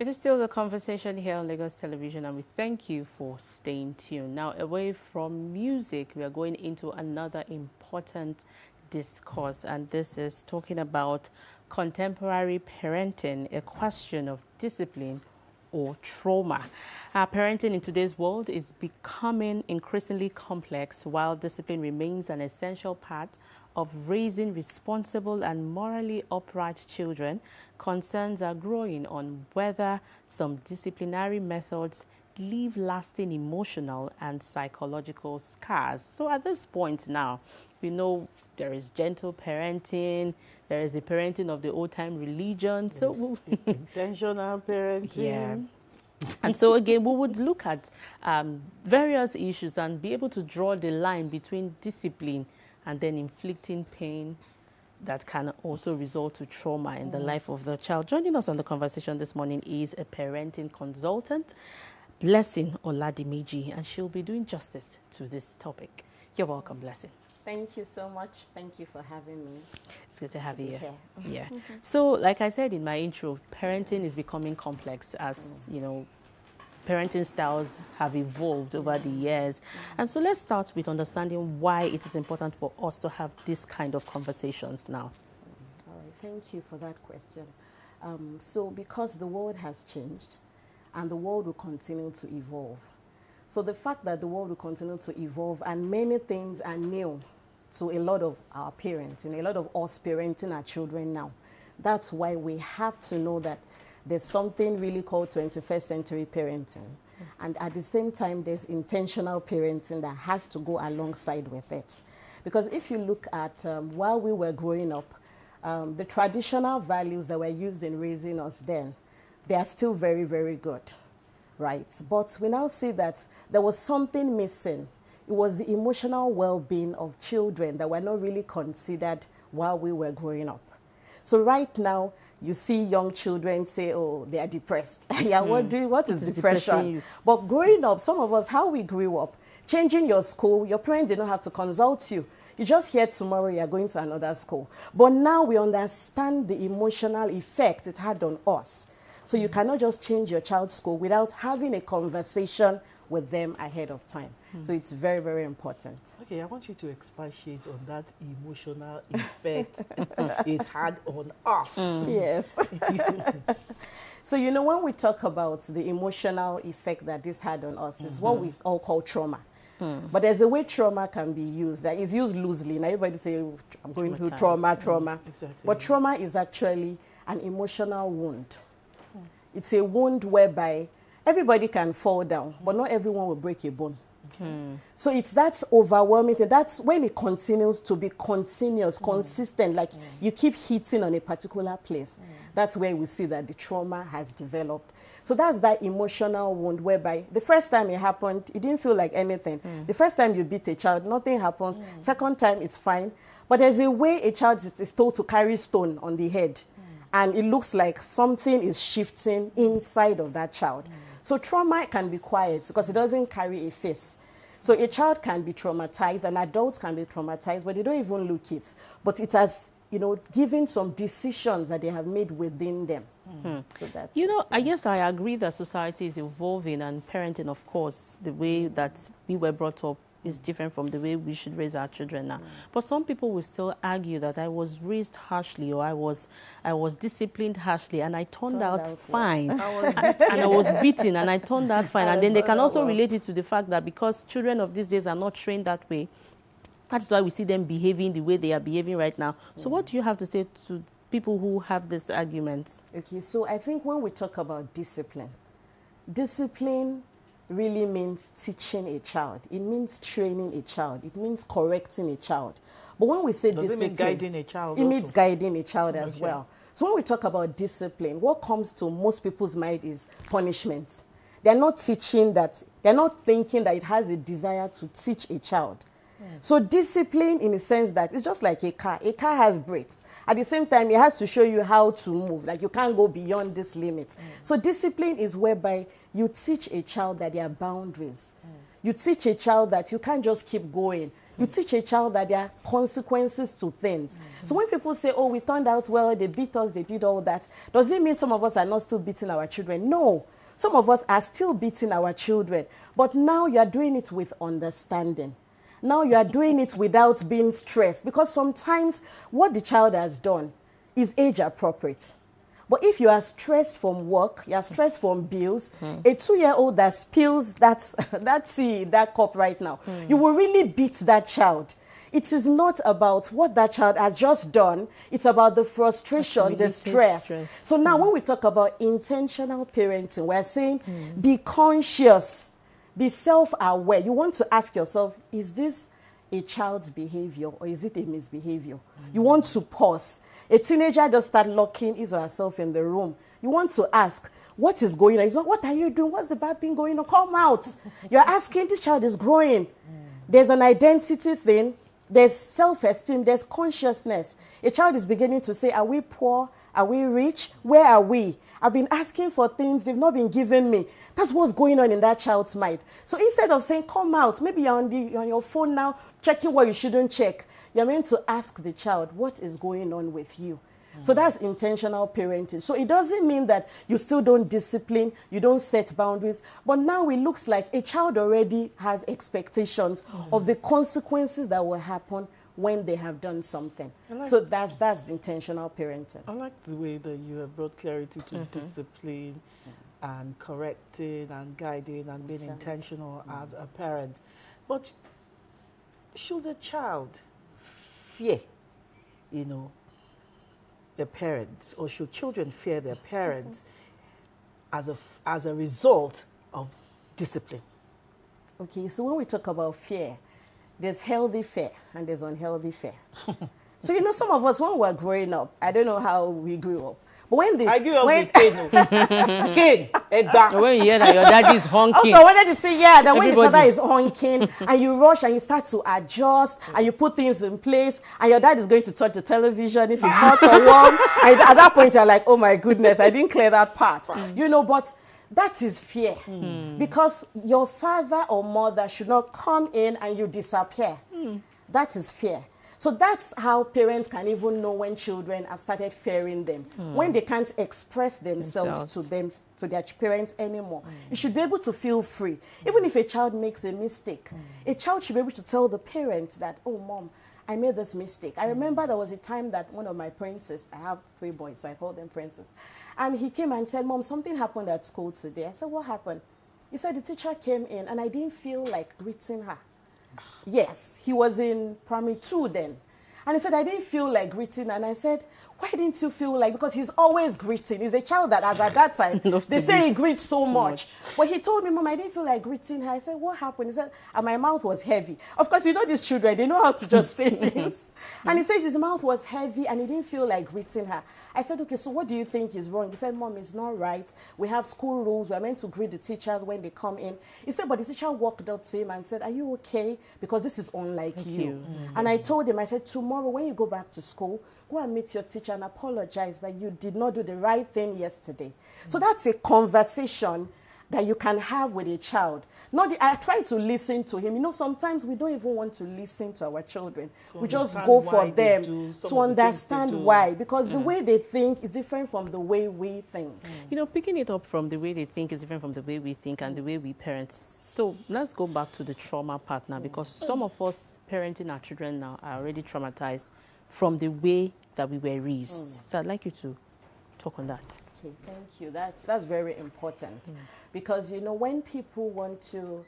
It is still the conversation here on Lagos Television, and we thank you for staying tuned. Now, away from music, we are going into another important discourse, and this is talking about contemporary parenting, a question of discipline or trauma. Parenting in today's world is becoming increasingly complex, while discipline remains an essential part of raising responsible and morally upright children. Concerns are growing on whether some disciplinary methods leave lasting emotional and psychological scars. So at this point now, we know there is gentle parenting, there is the parenting of the old-time religion. So intentional parenting. yeah. And so again, we would look at various issues and be able to draw the line between discipline and then inflicting pain that can also result to trauma in the life of the child. Joining us on the conversation this morning is a parenting consultant, Blessing Oladimeji, and she'll be doing justice to this topic. You're welcome, Blessing. Thank you so much. Thank you for having me. It's good to have you here. Here. Yeah. So, like I said in my intro, parenting is becoming complex as, you know, parenting styles have evolved over the years. And so let's start with understanding why it is important for us to have this kind of conversations now. All right. Thank you for that question. So because the world has changed and the world will continue to evolve. So the fact that the world will continue to evolve and many things are new to a lot of our parents, and a lot of us parenting our children now. That's why we have to know that there's something really called 21st century parenting. And at the same time, there's intentional parenting that has to go alongside with it. Because if you look at while we were growing up, the traditional values that were used in raising us then, they are still very, very good, right? But we now see that there was something missing. It was the emotional well-being of children that were not really considered while we were growing up. So right now, you see young children say, oh, they are depressed. Yeah, what is depression? But growing up, some of us, how we grew up, changing your school, your parents did not have to consult you. You just hear tomorrow you're going to another school. But now we understand the emotional effect it had on us. So you cannot just change your child's school without having a conversation with them ahead of time. So it's very, very important. Okay, I want you to expatiate on that emotional effect it had on us. Yes. So, you know, when we talk about the emotional effect that this had on us, is what we all call trauma. But there's a way trauma can be used that is used loosely. Now everybody say, I'm going through trauma. Exactly. But trauma is actually an emotional wound. It's a wound whereby everybody can fall down, but not everyone will break a bone. So it's that overwhelming thing. That's when it continues to be continuous, consistent, like you keep hitting on a particular place. That's where we see that the trauma has developed. So that's that emotional wound whereby the first time it happened, it didn't feel like anything. The first time you beat a child, nothing happens. Second time, it's fine. But there's a way a child is told to carry stone on the head. And it looks like something is shifting inside of that child. So trauma can be quiet because it doesn't carry a face. So a child can be traumatized, and adults can be traumatized, but they don't even look it. But it has, you know, given some decisions that they have made within them. So that's, You know, I guess I agree that society is evolving, and parenting, of course, the way that we were brought up is different from the way we should raise our children now. But some people will still argue that I was raised harshly, or I was disciplined harshly, and I turned out fine. And I was beaten and I turned out fine. And then they can also relate it to the fact that because children of these days are not trained that way, that's why we see them behaving the way they are behaving right now. So what do you have to say to people who have this argument? Okay, so I think when we talk about discipline really means teaching a child. It means training a child. It means correcting a child. But when we say discipline, it mean guiding a child? It means guiding a child as well. So when we talk about discipline, what comes to most people's mind is punishment. They're not teaching that, they're not thinking that it has a desire to teach a child. So discipline, in a sense that it's just like a car. A car has brakes. At the same time, it has to show you how to move. Like you can't go beyond this limit. So discipline is whereby you teach a child that there are boundaries. You teach a child that you can't just keep going. You teach a child that there are consequences to things. So when people say, oh, we turned out well, they beat us, they did all that, does it mean some of us are not still beating our children? No. Some of us are still beating our children. But now you are doing it with understanding. Now you are doing it without being stressed. Because sometimes what the child has done is age appropriate. But if you are stressed from work, you are stressed from bills, a 2-year-old that spills that tea, that cup right now, you will really beat that child. It is not about what that child has just done. It's about the frustration, the stress. So now when we talk about intentional parenting, we're saying be conscious, be self-aware. You want to ask yourself, is this a child's behavior or is it a misbehavior? You want to pause. A teenager just start locking his or herself in the room. You want to ask, what is going on? It's not, what are you doing? What's the bad thing going on? Come out. You're asking, this child is growing. There's an identity thing. There's self-esteem. There's consciousness. A child is beginning to say, are we poor? Are we rich? Where are we? I've been asking for things they've not been giving me. That's what's going on in that child's mind. So instead of saying, come out, maybe you're on your phone now, checking what you shouldn't check. You're meant to ask the child, what is going on with you? So that's intentional parenting. So it doesn't mean that you still don't discipline, you don't set boundaries. But now it looks like a child already has expectations of the consequences that will happen when they have done something. So that's the intentional parenting. I like the way that you have brought clarity to discipline and correcting and guiding and being intentional as a parent. But should a child fear, their parents, or should children fear their parents as a result of discipline? Okay, so when we talk about fear, there's healthy fear and there's unhealthy fear. So, some of us, when we were growing up, I don't know how we grew up, but I grew up with Cane. When you hear that your daddy is honking. Also, I wanted to say, that when your father is honking and you rush and you start to adjust and you put things in place and your dad is going to touch the television if it's hot or warm. And at that point, you're like, oh my goodness, I didn't clear that part. But that is fear. Because your father or mother should not come in and you disappear. That is fear. So that's how parents can even know when children have started fearing them, when they can't express themselves to their parents anymore. You should be able to feel free. Even if a child makes a mistake, a child should be able to tell the parents that, oh, mom, I made this mistake. I remember there was a time that one of my princes, I have 3 boys, so I call them princes, and he came and said, Mom, something happened at school today. I said, what happened? He said, the teacher came in and I didn't feel like greeting her. Yes, he was in primary 2 then. And he said, I didn't feel like greeting. And I said, why didn't you feel like? Because he's always greeting. He's a child that, as at that time, they say he greets so much. But he told me, Mom, I didn't feel like greeting her. I said, what happened? He said, and my mouth was heavy. Of course, these children, they know how to just say things. And he says his mouth was heavy and he didn't feel like greeting her. I said, okay, so what do you think is wrong? He said, Mom, it's not right. We have school rules. We're meant to greet the teachers when they come in. He said, but the teacher walked up to him and said, are you okay? Because this is unlike you. And I told him, I said, tomorrow when you go back to school, go and meet your teacher and apologize that you did not do the right thing yesterday. So that's a conversation that you can have with a child. I try to listen to him. Sometimes we don't even want to listen to our children. We just go for them to understand why. Because the way they think is different from the way we think. Picking it up from the way they think is different from the way we think and the way we parent. So let's go back to the trauma part now, because some of us parenting our children now are already traumatized from the way that we were raised. So I'd like you to talk on that. Okay, thank you. That's very important, because when people want to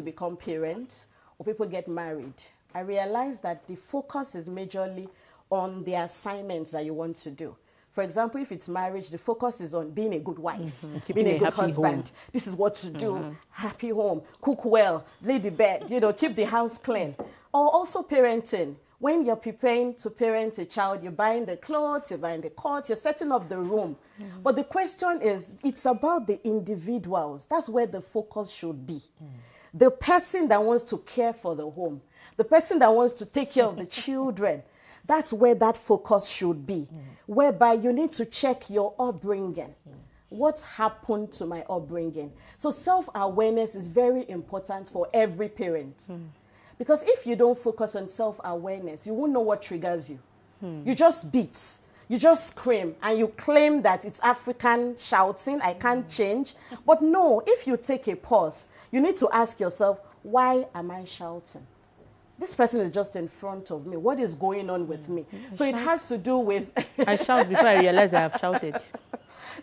become parents or people get married, I realize that the focus is majorly on the assignments that you want to do. For example, if it's marriage, the focus is on being a good wife, being a good husband. Home. This is what to do. Happy home, cook well, lay the bed, keep the house clean. Or also parenting. When you're preparing to parent a child, you're buying the clothes, you're buying the cots, you're setting up the room. But the question is, it's about the individuals. That's where the focus should be. The person that wants to care for the home, the person that wants to take care of the children, that's where that focus should be. Whereby you need to check your upbringing. What's happened to my upbringing? So self-awareness is very important for every parent. Because if you don't focus on self-awareness, you won't know what triggers you. You just beat, you just scream, and you claim that it's African shouting, I can't change. But no, if you take a pause, you need to ask yourself, why am I shouting? This person is just in front of me. What is going on with me? So it has to do with... I shout before I realize I have shouted.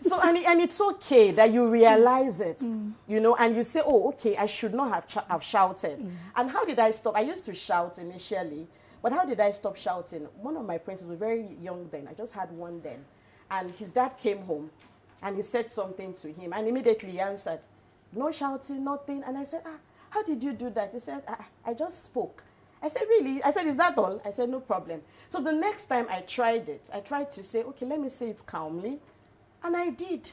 So, and it's okay that you realize it, you know, and you say, oh, okay, I should not have shouted. And how did I stop? I used to shout initially, but how did I stop shouting? One of my princes was very young then. I just had one then. And his dad came home and he said something to him, and immediately he answered, no shouting, nothing. And I said, how did you do that? He said, I just spoke. I said, really? I said, is that all? I said, no problem. So the next time I tried it, I tried to say, okay, let me say it calmly. And I did.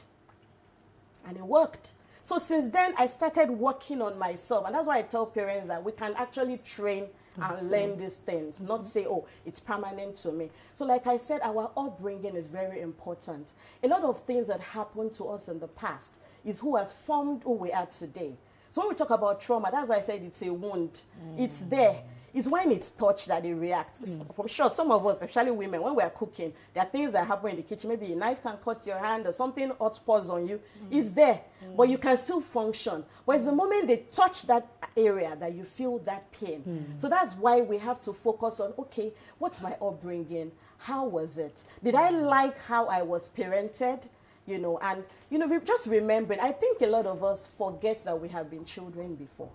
And it worked. So since then, I started working on myself. And that's why I tell parents that we can actually train and learn these things, not say, oh, it's permanent to me. So like I said, our upbringing is very important. A lot of things that happened to us in the past is who has formed who we are today. So when we talk about trauma, that's why I said it's a wound. It's there. It's when it's touched that it reacts. For sure, some of us, especially women, when we're cooking, there are things that happen in the kitchen. Maybe a knife can cut your hand or something hot pours on you. It's there, but you can still function. But it's the moment they touch that area that you feel that pain. So that's why we have to focus on, okay, what's my upbringing? How was it? Did I like how I was parented? You know, and, you know, just remembering, I think a lot of us forget that we have been children before.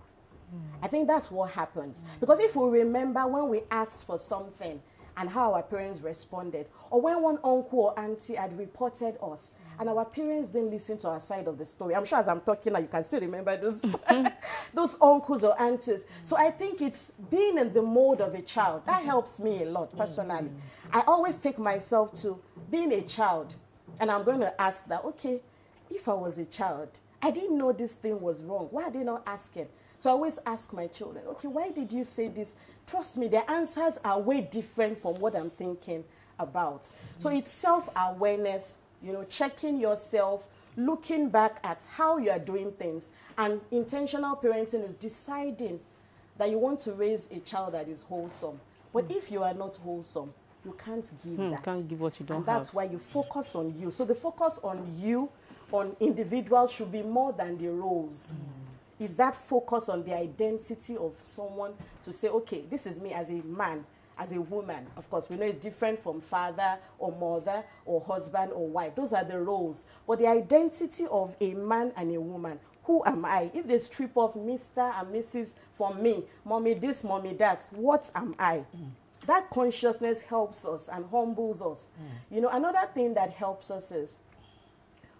I think that's what happens. Because if we remember when we asked for something and how our parents responded, or when one uncle or auntie had reported us and our parents didn't listen to our side of the story. I'm sure as I'm talking now, you can still remember those, those uncles or aunties. So I think it's being in the mode of a child. That helps me a lot personally. I always take myself to being a child, and I'm going to ask that, okay, if I was a child, I didn't know this thing was wrong. Why are they not asking? So I always ask my children, okay, why did you say this? Trust me, their answers are way different from what I'm thinking about. So it's self-awareness, you know, checking yourself, looking back at how you are doing things. And intentional parenting is deciding that you want to raise a child that is wholesome. But if you are not wholesome, you can't give that. You can't give what you don't have. And that's why you focus on you. So the focus on you, on individuals, should be more than the roles. Is that focus on the identity of someone to say, okay, this is me as a man, as a woman. Of course, we know it's different from father or mother or husband or wife. Those are the roles. But the identity of a man and a woman, who am I? If they strip off Mr. and Mrs. from me, mommy this, mommy that, what am I? That consciousness helps us and humbles us. You know, another thing that helps us is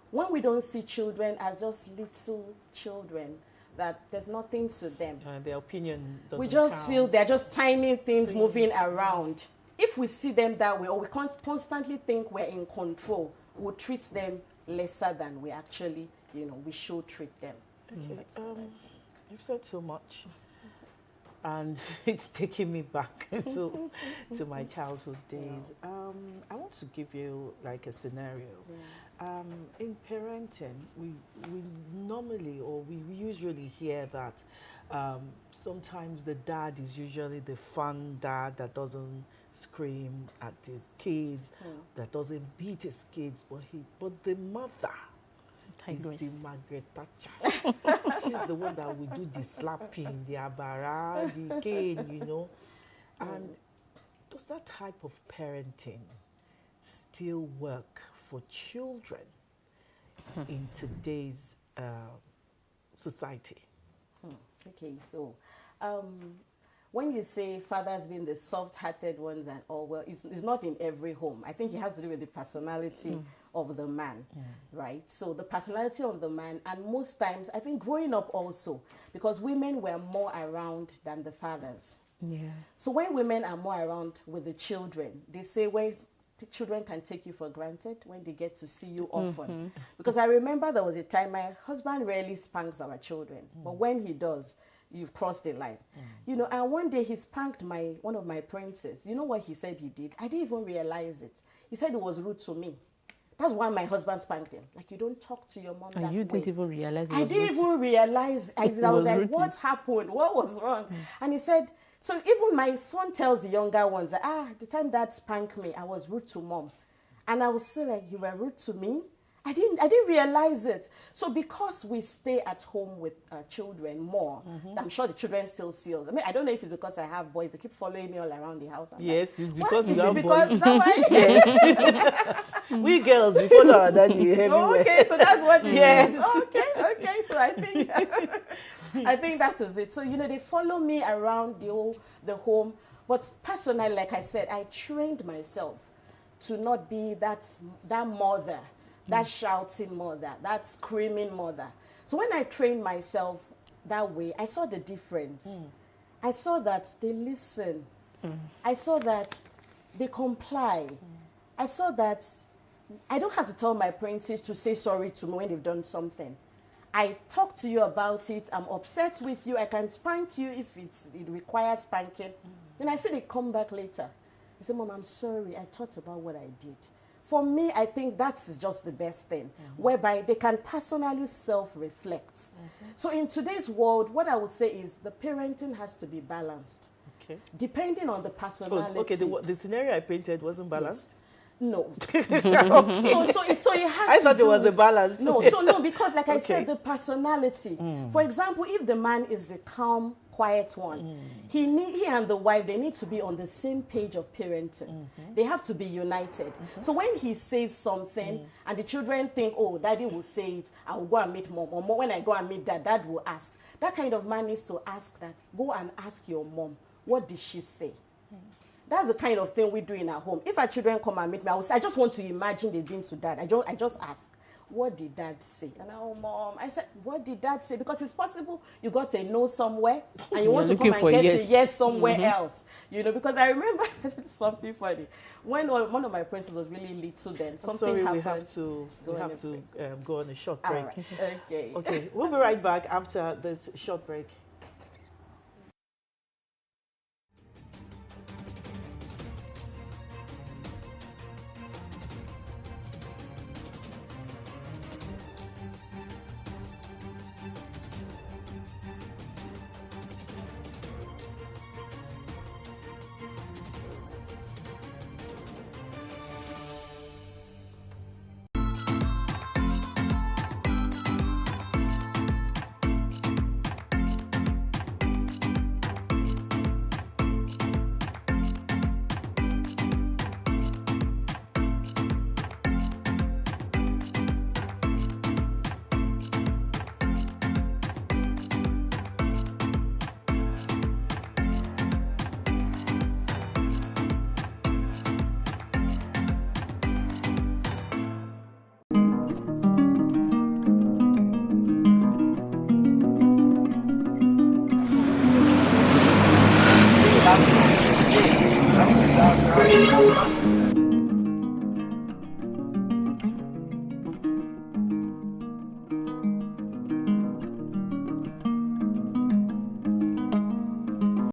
when we don't see children as just little children, that there's nothing to them. Their opinion doesn't We just count. feel they're just tiny things moving around. If we see them that way, or we constantly think we're in control, we'll treat them lesser than we actually, you know, we should treat them. Okay. You've said so much, and it's taking me back to my childhood days. I want to give you like a scenario. In parenting, we normally, or we usually hear that sometimes the dad is usually the fun dad that doesn't scream at his kids, that doesn't beat his kids, but the mother is the Margaret Thatcher. She's the one that will do the slapping, the abara, the cane, you know. And does that type of parenting still work for children in today's society? Okay, so when you say fathers being the soft-hearted ones and all, well, it's not in every home. I think it has to do with the personality of the man, right? So the personality of the man, and most times, I think growing up also, because women were more around than the fathers. Yeah. So when women are more around with the children, they say when the children can take you for granted, when they get to see you often. Because I remember there was a time my husband rarely spanks our children, but when he does, you've crossed the line. You know, and one day he spanked one of my princes. You know what he said he did? I didn't even realize it. He said it was rude to me. That's why my husband spanked him. Like, you don't talk to your mom that way. And you didn't even realize it was I didn't even realize. I was like, what happened? What was wrong? And he said, So even my son tells the younger ones that, the time dad spanked me, I was rude to mom. And I was still like, you were rude to me? I didn't realize it. So because we stay at home with children more, I'm sure the children still see us. I mean, I don't know if it's because I have boys. They keep following me all around the house. Yes, like, it's because you have because boys. Yes. We girls, we follow our daddy everywhere. Okay, so that's what. Yes. Okay. So I think I think that is it. So they follow me around the home. But personally, like I said, I trained myself to not be that mother. That shouting mother, that screaming mother. So when I trained myself that way, I saw the difference. I saw that they listen. I saw that they comply. I saw that I don't have to tell my apprentices to say sorry to me when they've done something. I talk to you about it. I'm upset with you. I can spank you if it requires spanking. Then I say they come back later. I say, Mom, I'm sorry. I thought about what I did. For me, I think that's just the best thing, whereby they can personally self-reflect. So in today's world, what I would say is the parenting has to be balanced. Okay. Depending on the personality. Oh, okay, the scenario I painted wasn't balanced? Yes. No. So it has I thought it was a balance. No, because like I said, the personality. For example, if the man is a calm, quiet one, he and the wife, they need to be on the same page of parenting. They have to be united. So when he says something and the children think, oh, daddy will say it, I will go and meet mom. Or when I go and meet dad will ask. That kind of man needs to ask that. Go and ask your mom, what did she say? That's the kind of thing we do in our home. If our children come and meet me, I just want to imagine they've been to dad. I just ask, what did dad say? And Mom, I said, what did dad say? Because it's possible you got a no somewhere and you want to come and get a yes somewhere else. Because I remember something funny. When one of my princesses was really little then, something happened. We have to go on a short break. All right. Okay, we'll be right back after this short break.